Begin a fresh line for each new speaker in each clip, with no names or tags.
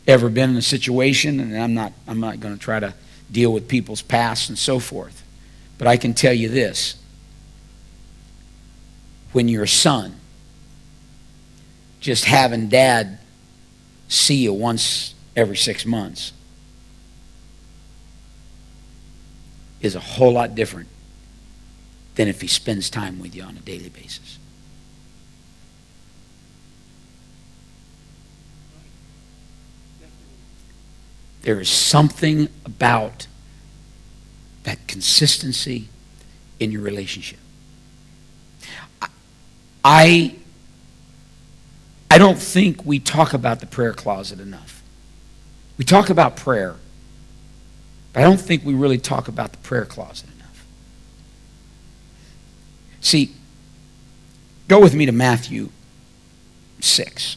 ever been in a situation, and I'm not going to try to deal with people's past and so forth. But I can tell you this. When you're a son, just having dad see you once every 6 months is a whole lot different than if he spends time with you on a daily basis. There is something about that consistency in your relationship. I don't think we talk about the prayer closet enough. We talk about prayer, but I don't think we really talk about the prayer closet enough. See, go with me to Matthew 6.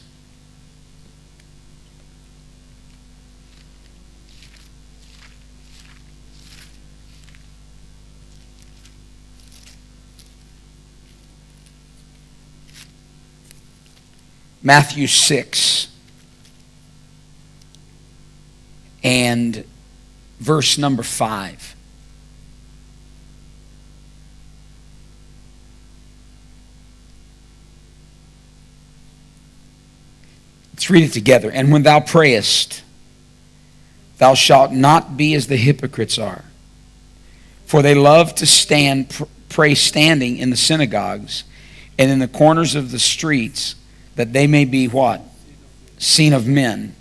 Matthew 6 and verse number 5. Let's read it together. And when thou prayest, thou shalt not be as the hypocrites are, for they love to pray standing in the synagogues and in the corners of the streets, that they may be what? Seen of men.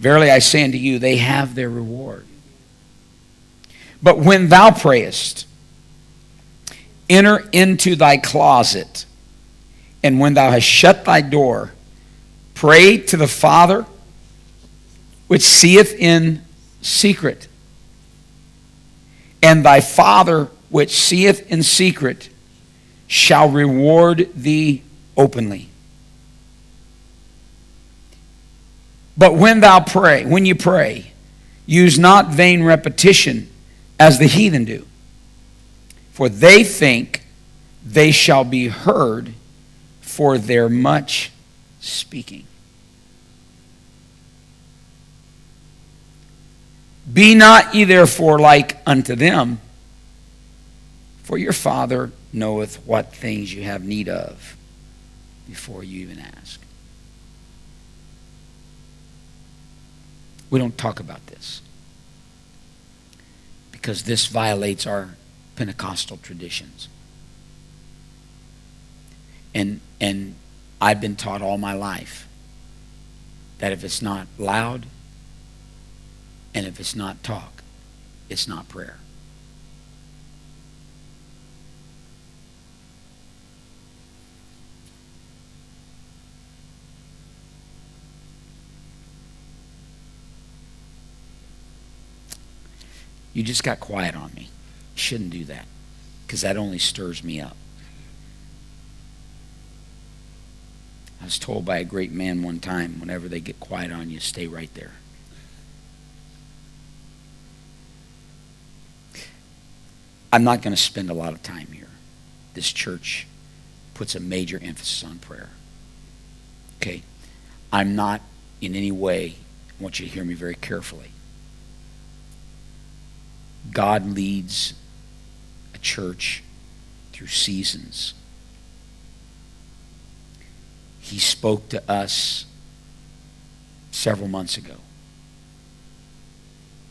Verily I say unto you, they have their reward. But when thou prayest, enter into thy closet, and when thou hast shut thy door, pray to the Father which seeth in secret. And thy Father which seeth in secret shall reward thee openly. But when you pray, use not vain repetition as the heathen do, for they think they shall be heard for their much speaking. Be not ye therefore like unto them, for your Father knoweth what things you have need of before you even ask. We don't talk about this because this violates our Pentecostal traditions. And I've been taught all my life that if it's not loud and if it's not talk, it's not prayer. You just got quiet on me. You shouldn't do that, because that only stirs me up. I was told by a great man one time, whenever they get quiet on you, stay right there. I'm not going to spend a lot of time here. This church puts a major emphasis on prayer. Okay? I'm not in any way, I want you to hear me very carefully. God leads a church through seasons. He spoke to us several months ago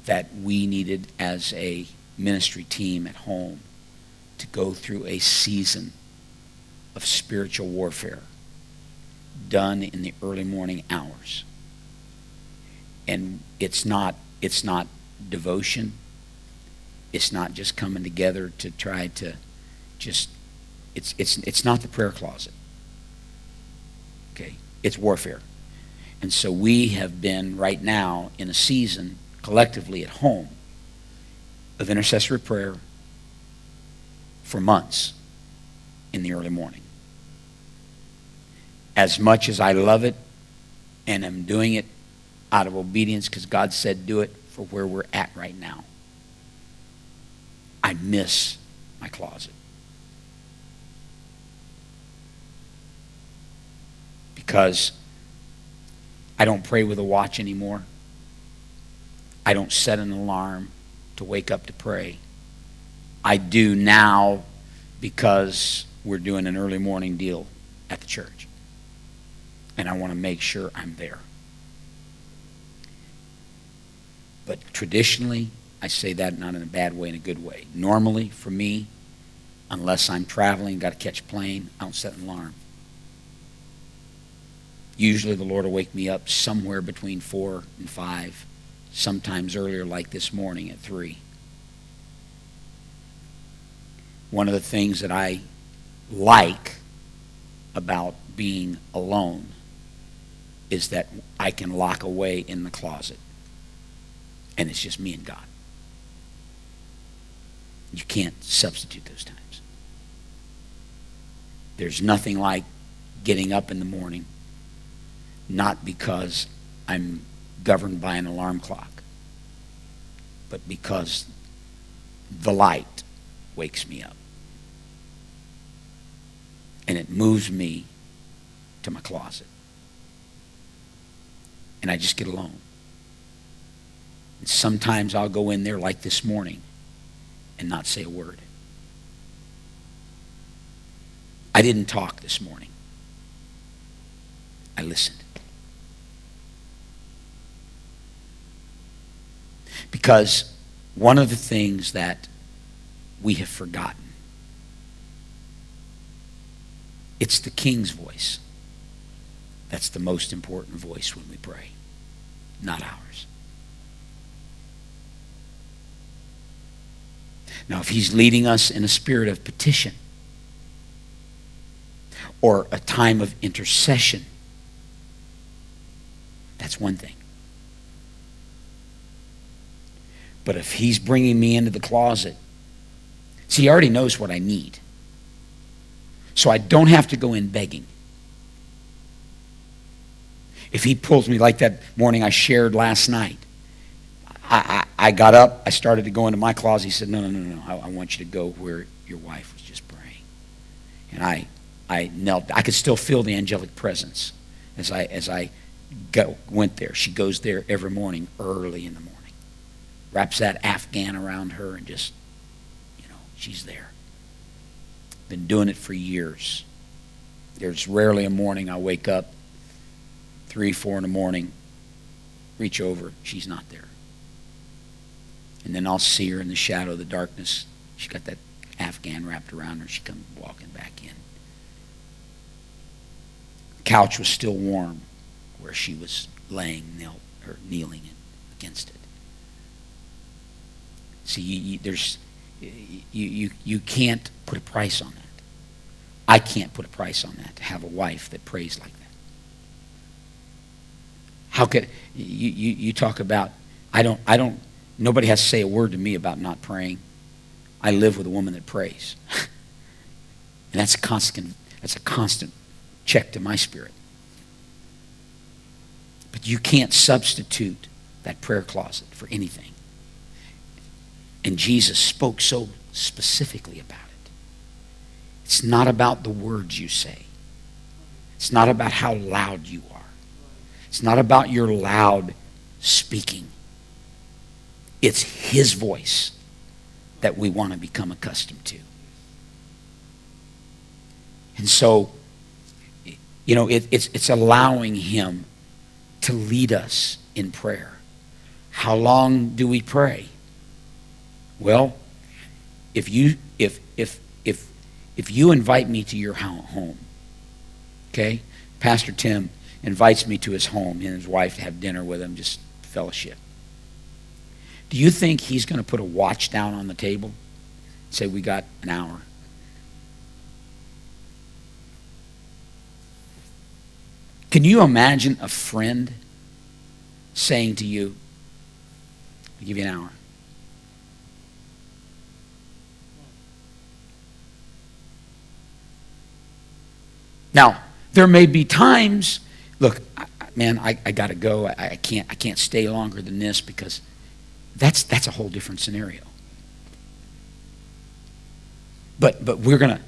that we needed, as a ministry team at home, to go through a season of spiritual warfare done in the early morning hours. And it's not devotion. It's not just coming together to try to just, it's not the prayer closet. Okay? It's warfare. And so we have been right now in a season collectively at home of intercessory prayer for months in the early morning. As much as I love it and am doing it out of obedience because God said do it for where we're at right now, I miss my closet. Because I don't pray with a watch anymore. I don't set an alarm to wake up to pray. I do now because we're doing an early morning deal at the church. And I want to make sure I'm there. But traditionally, I say that not in a bad way, in a good way. Normally, for me, unless I'm traveling, got to catch a plane, I don't set an alarm. Usually the Lord will wake me up somewhere between 4 and 5, sometimes earlier like this morning at 3. One of the things that I like about being alone is that I can lock away in the closet. And it's just me and God. You can't substitute those times. There's nothing like getting up in the morning, not because I'm governed by an alarm clock, but because the light wakes me up. And it moves me to my closet. And I just get alone. And sometimes I'll go in there like this morning and not say a word. I didn't talk this morning. I listened. Because one of the things that we have forgotten, it's the King's voice. That's the most important voice when we pray, not ours. Now, if he's leading us in a spirit of petition or a time of intercession, that's one thing. But if he's bringing me into the closet, see, he already knows what I need. So I don't have to go in begging. If he pulls me like that morning I shared last night, I got up, I started to go into my closet. He said, no, I want you to go where your wife was just praying. And I knelt. I could still feel the angelic presence as I went there. She goes there every morning, early in the morning. Wraps that Afghan around her and just, she's there. Been doing it for years. There's rarely a morning I wake up, 3, 4 in the morning, reach over, she's not there. And then I'll see her in the shadow of the darkness. She's got that Afghan wrapped around her. She comes walking back in. The couch was still warm where she was kneeling against it. See, you can't put a price on that. I can't put a price on that, to have a wife that prays like that. How could you talk about? I don't. Nobody has to say a word to me about not praying. I live with a woman that prays, and that's a constant check to my spirit. But you can't substitute that prayer closet for anything. And Jesus spoke so specifically about it. It's not about the words you say. It's not about how loud you are. It's not about your loud speaking. It's his voice that we want to become accustomed to. And so, it's allowing him to lead us in prayer. How long do we pray? Well, if you invite me to your home, okay? Pastor Tim invites me to his home, he and his wife to have dinner with him, just fellowship. Do you think he's going to put a watch down on the table and say, we got an hour? Can you imagine a friend saying to you, I'll give you an hour? Now, there may be times, look, man, I got to go. I can't stay longer than this, because that's a whole different scenario. But we're gonna,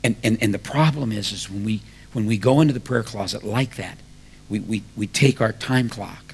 and the problem is when we go into the prayer closet like that, we take our time clock